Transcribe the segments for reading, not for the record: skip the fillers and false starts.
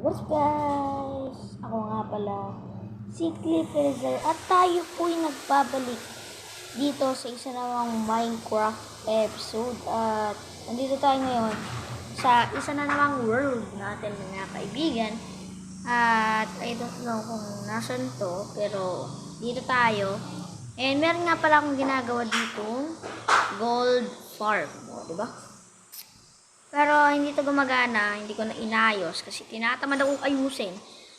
What's guys? Ako nga pala, si Cliff Rizal at tayo po'y nagbabalik dito sa isa namang Minecraft episode at nandito tayo ngayon sa isa na namang world natin mga kaibigan at I don't know kung nasan to pero dito tayo and meron nga pala akong ginagawa dito gold farm, diba? Pero hindi to gumagana, hindi ko na inayos kasi tinatamad akong ayusin.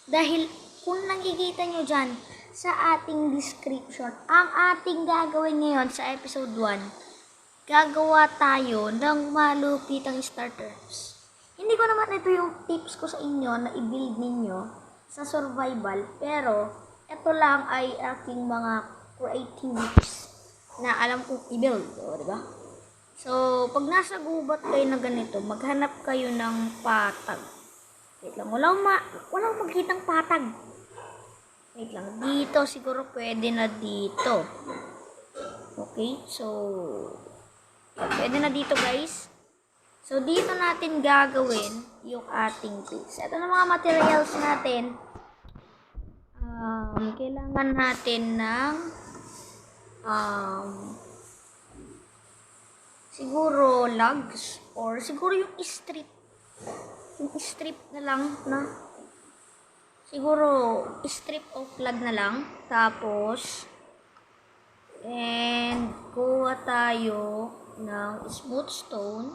Dahil kung nakikita nyo dyan sa ating description, ang ating gagawin ngayon sa episode 1, gagawa tayo ng malupitang starters. Hindi ko naman ito yung tips ko sa inyo na i-build ninyo sa survival, pero ito lang ay aking mga creativities na alam kong i-build, diba? So, pag nasa gubat kayo na ganito, maghanap kayo ng patag. Wait lang, walang magkitang patag. Wait lang, dito siguro pwede na dito. Okay, so, pwede na dito guys. So, dito natin gagawin yung ating base. Ito na mga materials natin. Kailangan natin ng siguro logs or siguro yung strip na lang na siguro strip of log na lang tapos and kuha tayo ng smooth stone.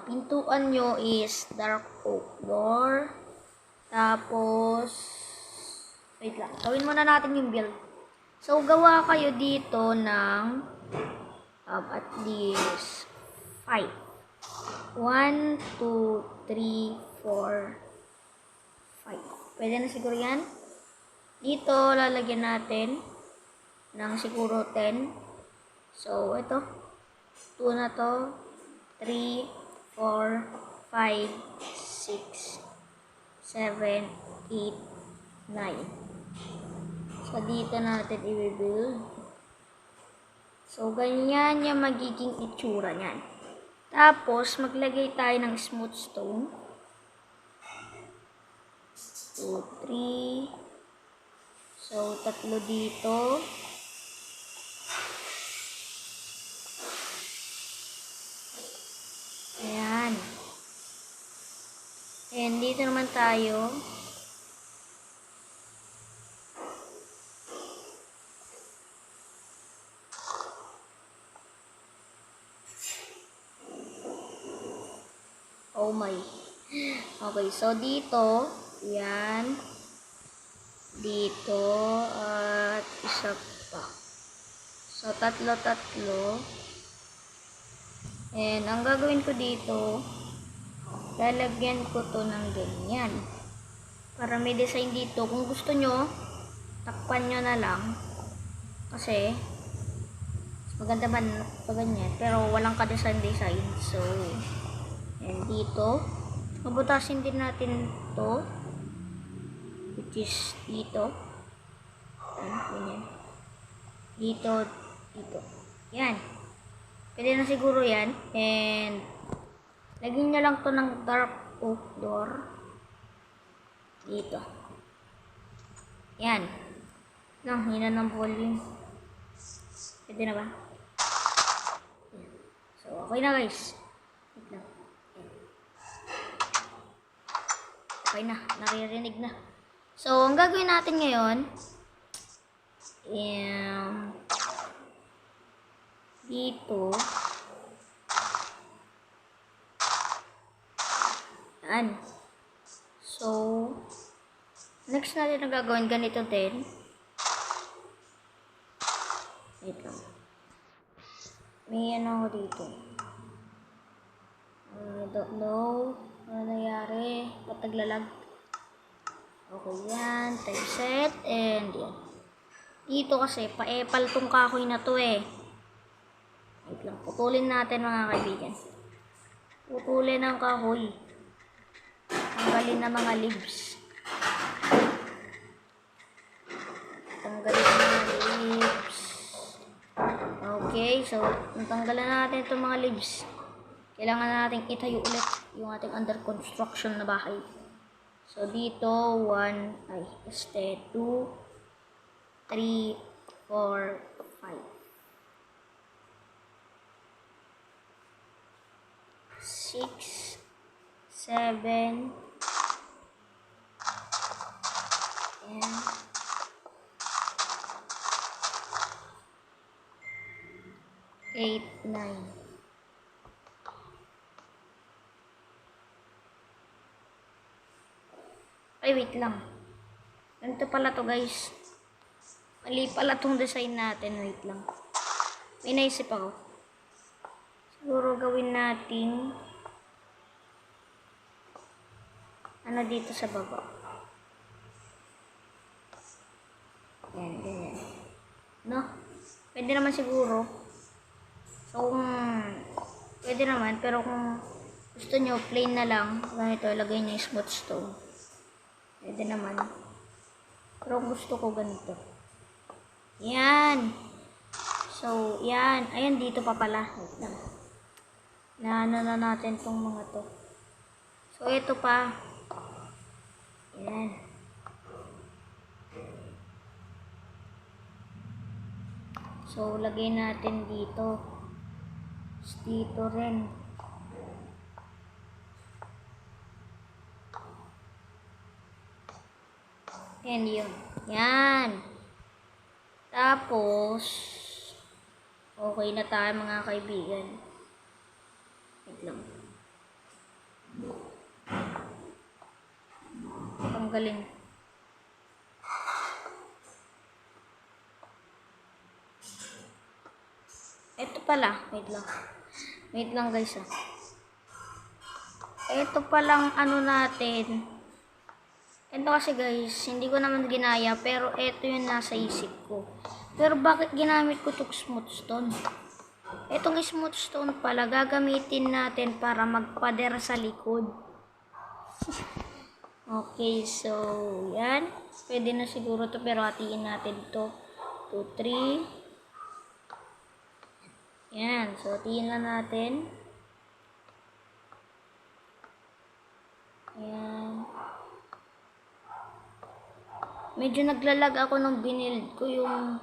Pintuan nyo is dark oak door tapos wait lang, gawin muna natin yung build. So gawa kayo dito ng at least 5. 1, 2, 3, 4, 5. Pwede na siguro yan. Dito, lalagyan natin ng siguro 10. So, ito. 2 na to. 3, 4, 5, 6, 7, 8, 9. So, dito natin i-build. So, ganyan yung magiging itsura niyan. Tapos, maglagay tayo ng smooth stone. 2, 3. So, 3 dito. Ayan. And dito naman tayo. Oh my. Okay, so dito, yan. Dito, at isa pa. So, tatlo. And, ang gagawin ko dito, lalagyan ko to ng ganyan. Para may design dito. Kung gusto nyo, takpan nyo na lang. Kasi, maganda man pa ganyan. Pero, walang ka-design. So, and dito, mabutasin din natin to, which is dito. Ganyan. Dito. Yan. Pwede na siguro yan. And, lagyan nyo lang to ng dark oak door. Dito. Yan. No, hina ng volume. Pwede na ba? Yan. So, okay na guys. Wait lang. Okay na, naririnig na. So, ang gagawin natin ngayon, dito, yan. So, next natin ang gagawin, ganito din. Wait lang. May ano dito. I don't know. Ano nangyari? Pataglalag. Okay yan. Time set. And yan. Dito kasi, paepal tong kahoy na to eh. Wait lang. Putulin natin mga kaibigan. Putulin ang kahoy. Tanggalin na mga leaves. Tanggalin na mga leaves. Okay. So, tanggalan natin itong mga leaves. Kailangan natin itayo ulit yung ating under construction na bahay. So, dito, 2, 3, 4, 5. 6, 7, and 8, 9. Ay, wait lang. Ganito pala to, guys. Mali pala tong design natin. Wait lang. May naisip ako. Siguro gawin natin ano dito sa baba. Yan, ganyan. No? Pwede naman siguro. So, kung pwede naman, pero kung gusto nyo, plain na lang. Ganito, ilagay nyo yung smooth stone. Pwede naman. Pero gusto ko ganito. Yan. So, yan. Ayan, dito pa pala. Wait lang. Naano na natin tong mga to. So, ito pa. Yan. So, lagay natin dito. Dito rin. And yun. Yan. Tapos, okay na tayo mga kaibigan. Wait lang. Tanggalin. Ito pala. Wait lang. Wait lang guys ah. Ito palang ano natin. Ito kasi guys, hindi ko naman ginaya, pero ito yung nasa isip ko. Pero bakit ginamit ko itong smooth stone? Itong smooth stone pala, gagamitin natin para magpader sa likod. Okay, so, yan. Pwede na siguro to, pero hatiin natin ito. 2, 3. Yan, so hatiin lang natin. Yan. Medyo naglalag ako nung binild ko yung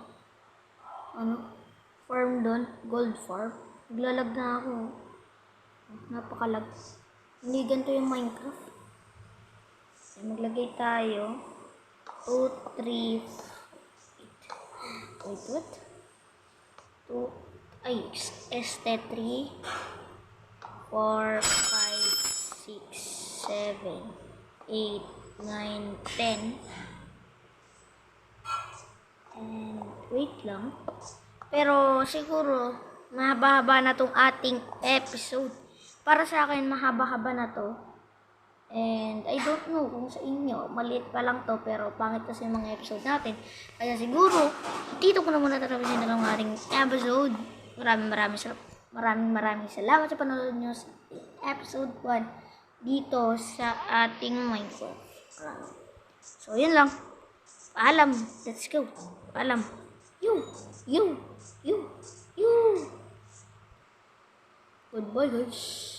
farm doon, gold farm. Naglalag na ako. Napakalag. Hindi ganito yung Minecraft. Maglagay tayo. 2, 3, wait, what? 2, ay, ST3, 4, 5, 6, 7, 8, 9, 10. And wait lang. Pero siguro mahaba-haba na tong ating episode. Para sa akin mahaba-haba na to. And I don't know kung sa inyo, maliit pa lang to, pero pangit kasi yung mga episode natin. Kaya siguro dito ko na muna tatapusin na lang ating episode. Maraming salamat sa panonood nyo sa episode 1 dito sa ating Minecraft. So yun lang. Paalam. Let's go. Paalam. You. Goodbye guys.